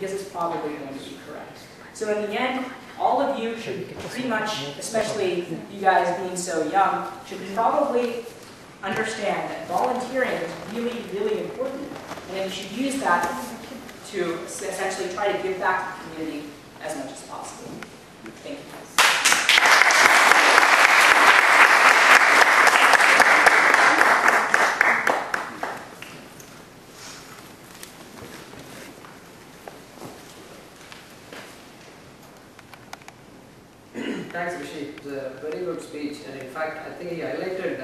because it's probably going to be correct. So in the end, all of you should pretty much, especially you guys being so young, should probably understand that volunteering is really, really important, and then you should use that to essentially try to give back to the community as much as possible. Thank you. Thanks, Rishi. It was a very good speech, and in fact, I think he highlighted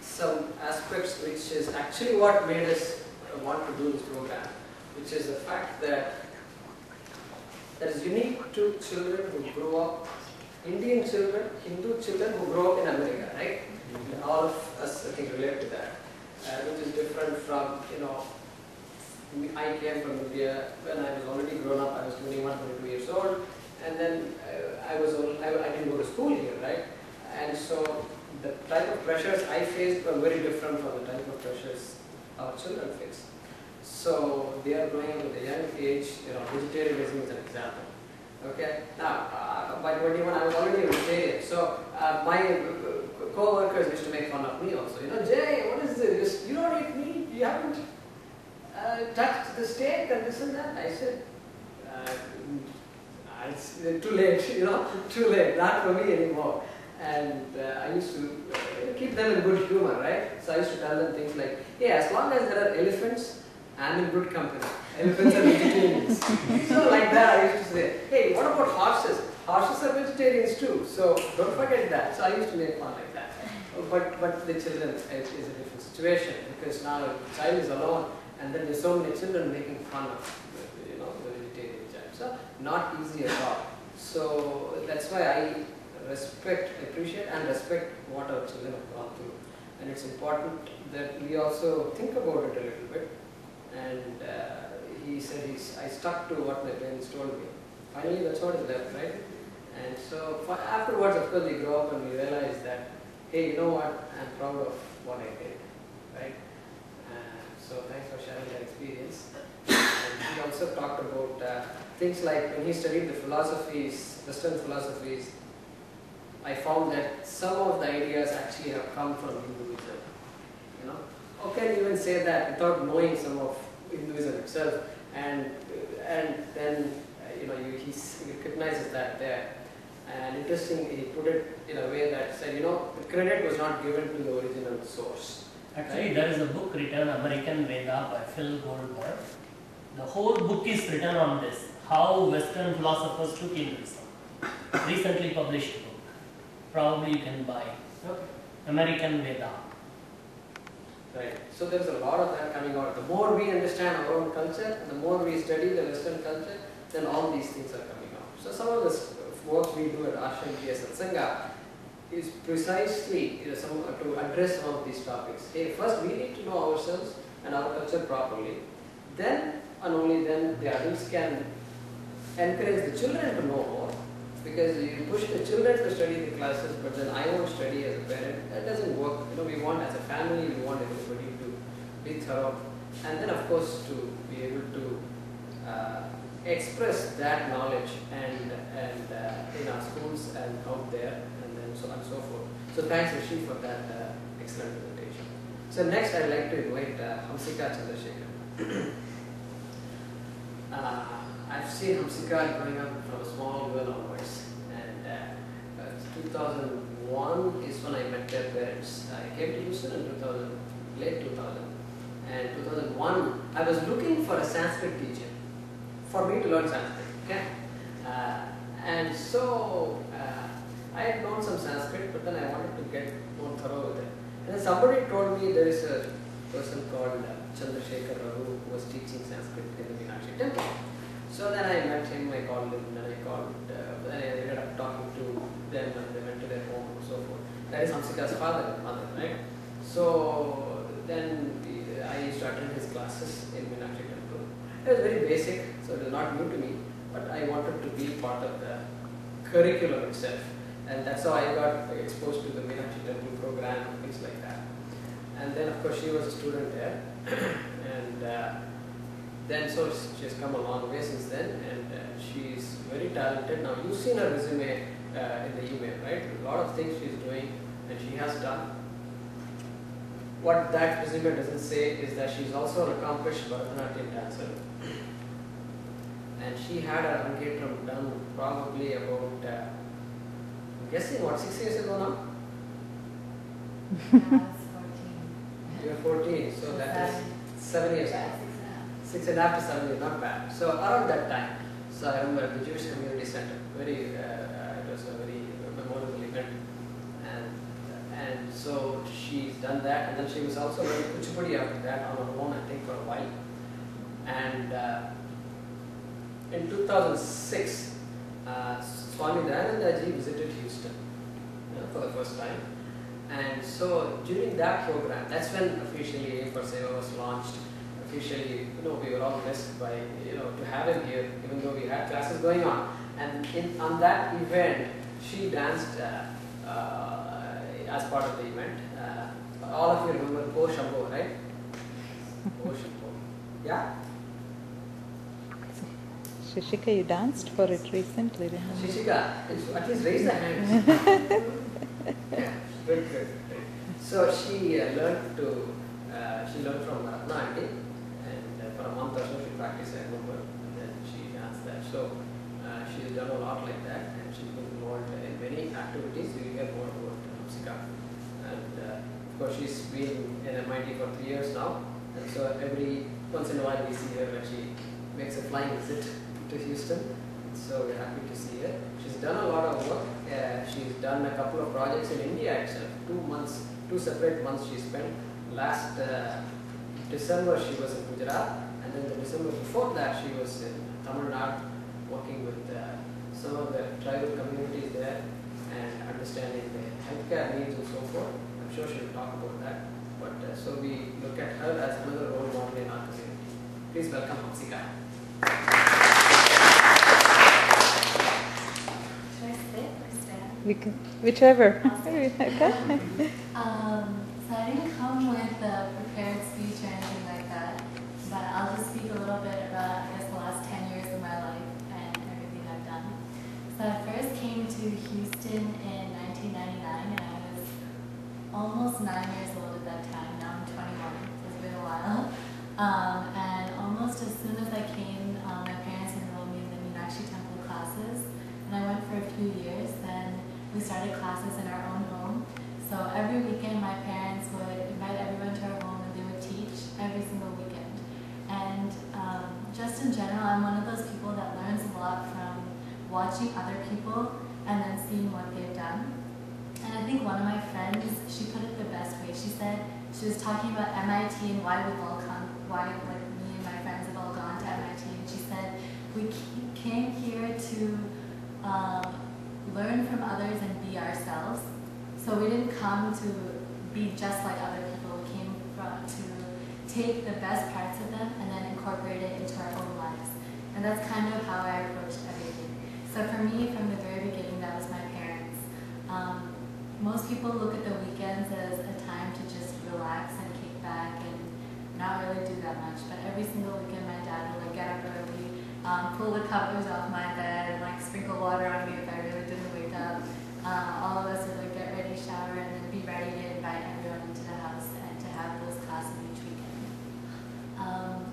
some aspects which is actually what made us want to do this program, which is the fact that is unique to children who grow up, Indian children, Hindu children who grow up in America, right? And all of us, I think, relate to that, which is different from, I came from India when I was already grown up. I was 21, 22 years old. And then I didn't go to school here, right? And so the type of pressures I faced were very different from the type of pressures our children face. So they are growing up at a young age, vegetarianism is an example. Okay? Now, by 21 I was already a vegetarian. So my co-workers used to make fun of me also. Jay, what is this? You don't eat meat? You haven't touched the steak and this and that? I said, it's too late, too late, not for me anymore. And I used to keep them in good humor, right? So I used to tell them things like, hey, as long as there are elephants, I'm in good company. Elephants are vegetarians. So like that I used to say, hey, what about horses? Horses are vegetarians too, so don't forget that. So I used to make fun like that. But the children, it's a different situation, because now the child is alone, and then there's so many children making fun of the vegetarian child. So not easy at all. So that's why I appreciate and respect what our children have gone through. And it's important that we also think about it a little bit. And he said, I stuck to what my parents told me. Finally, that's what is left, right? And so afterwards, of course, we grow up and we realize that, hey, you know what? I'm proud of what I did, right? So thanks for sharing that experience. And he also talked about things like when he studied the philosophies, Western philosophies, I found that some of the ideas actually have come from Hinduism. How can you even say that without knowing some of Hinduism itself? And then he recognizes that there. And interestingly, he put it in a way that said, the credit was not given to the original source. Actually, there is a book written, American Veda, by Phil Goldberg. The whole book is written on this, how Western philosophers took Hinduism. Recently published book. Probably you can buy. Okay. American Veda. Right. So there's a lot of that coming out. The more we understand our own culture, and the more we study the Western culture, then all these things are coming out. So some of the work we do at Ashram GS Satsanga is precisely to address some of these topics. Hey, first we need to know ourselves and our culture properly. Then, and only then, the adults can encourage the children to know more. Because you push the children to study the classes, but then I won't study as a parent. That doesn't work. We want as a family, we want everybody to be thorough. And then of course to be able to express that knowledge and in our schools and out there, and then so on and so forth. So thanks Rishi for that excellent presentation. So next I'd like to invite Hamsika Chandrasekhar. I've seen Hamsika growing up from a small girl onwards, and 2001 is when I met their parents. I came to Houston in late 2000, and 2001 I was looking for a Sanskrit teacher for me to learn Sanskrit. Okay, and so I had known some Sanskrit, but then I wanted to get more thorough with it. And then somebody told me there is a person called Chandrasekhar who was teaching Sanskrit in the Meenakshi temple. So then I met him, I called him, then I ended up talking to them, and they went to their home and so forth. That is Hamsika's father and mother, right? So then I used to attend his classes in Meenakshi temple. It was very basic, so it was not new to me, but I wanted to be part of the curriculum itself. And that's how I got exposed to the Meenakshi temple program and things like that. And then of course she was a student there. And then so she's come a long way since then, and she's very talented. Now you've seen her resume in the email, right? A lot of things she's doing and she has done. What that resume doesn't say is that she's also an accomplished Bharatanatyam dancer. And she had her Arangetram done probably about, I'm guessing what, 6 years ago now? Yeah, I was 14. You're 14, so that is 7 years ago. 6.5 to 7 years, not bad. So around that time, so I remember the Jewish Community Center, it was a very memorable event. And so she's done that, and then she was also learning Kuchipudi after that on her own, I think, for a while. And in 2006, Swami Dayananda Ji visited Houston for the first time. And so during that program, that's when officially Aim for Seva was launched. Officially, we were all blessed by, to have him here, even though we had classes going on. And on that event, she danced as part of the event. All of you remember O Shambho, right? O Shambho. Yeah? Shishika, you danced for it recently, remember? Shishika, at least raise the hand. Yeah, good. So she learned from Ratna Aunty, and for a month or so she practiced, I remember, and then she danced that. So she's done a lot like that, and she's been involved in many activities. You hear more about Hamsika. And of course she's been in MIT for 3 years now, and so every once in a while we see her when she makes a flying visit to Houston. So we're happy to see her. She's done a lot of work. She's done a couple of projects in India itself. 2 separate months she spent. Last December she was in Gujarat, and then the December before that she was in Tamil Nadu, working with some of the tribal communities there and understanding the healthcare needs and so forth. I'm sure she'll talk about that. But so we look at her as another role model in our community. Please welcome Hamsika. Should I sit or stand? Whichever. So I didn't come with a prepared speech or anything like that, but I'll just speak a little bit about, I guess, the last 10 years of my life and everything I've done. So I first came to Houston in 1999, and I was almost 9 years old at that time. Now I'm 21, so it's been a while. And almost as soon as I came, my parents enrolled me in the Meenakshi Temple classes, and I went for a few years. Then we started classes in our own home. So every weekend my parents would invite everyone to our home and they would teach every single weekend. And just in general, I'm one of those people that learns a lot from watching other people and then seeing what they've done. And I think one of my friends, she put it the best way. She said, she was talking about MIT and why we've all come, why like me and my friends have all gone to MIT. And she said, we came here to learn from others and be ourselves. So we didn't come to be just like other people. We came to take the best parts of them and then incorporate it into our own lives. And that's kind of how I approached everything. So for me, from the very beginning, that was my parents. Most people look at the weekends as a time to just relax and kick back and not really do that much. But every single weekend, my dad would get up early, pull the covers off my bed, and sprinkle water on me if I really didn't wake up. All of us would get ready, shower, and then be ready to invite everyone into the house and to have those classes each weekend.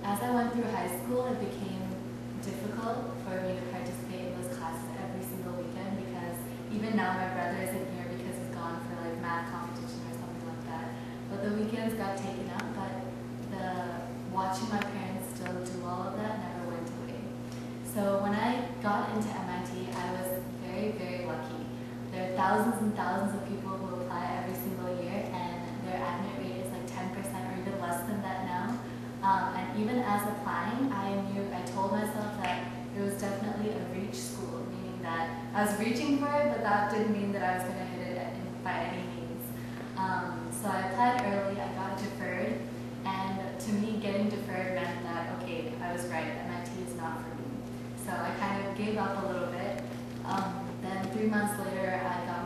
As I went through high school, it became difficult for me to participate in those classes every single weekend because even now my brother isn't here because he's gone for math competition or something like that. But the weekends got taken up, but watching my parents still do all of that never went away. So when I got into MIT, I was very, very lucky. There are thousands and thousands of people who apply every single year, and their admit rate is 10% or even less than that now. And even as applying, I told myself that it was definitely a reach school, meaning that I was reaching for it, but that didn't mean that I was going to hit it by any means. So I applied early, I got deferred, and to me, getting deferred meant that, okay, I was right, MIT is not for me. So I kind of gave up a little bit. Then 3 months later, I got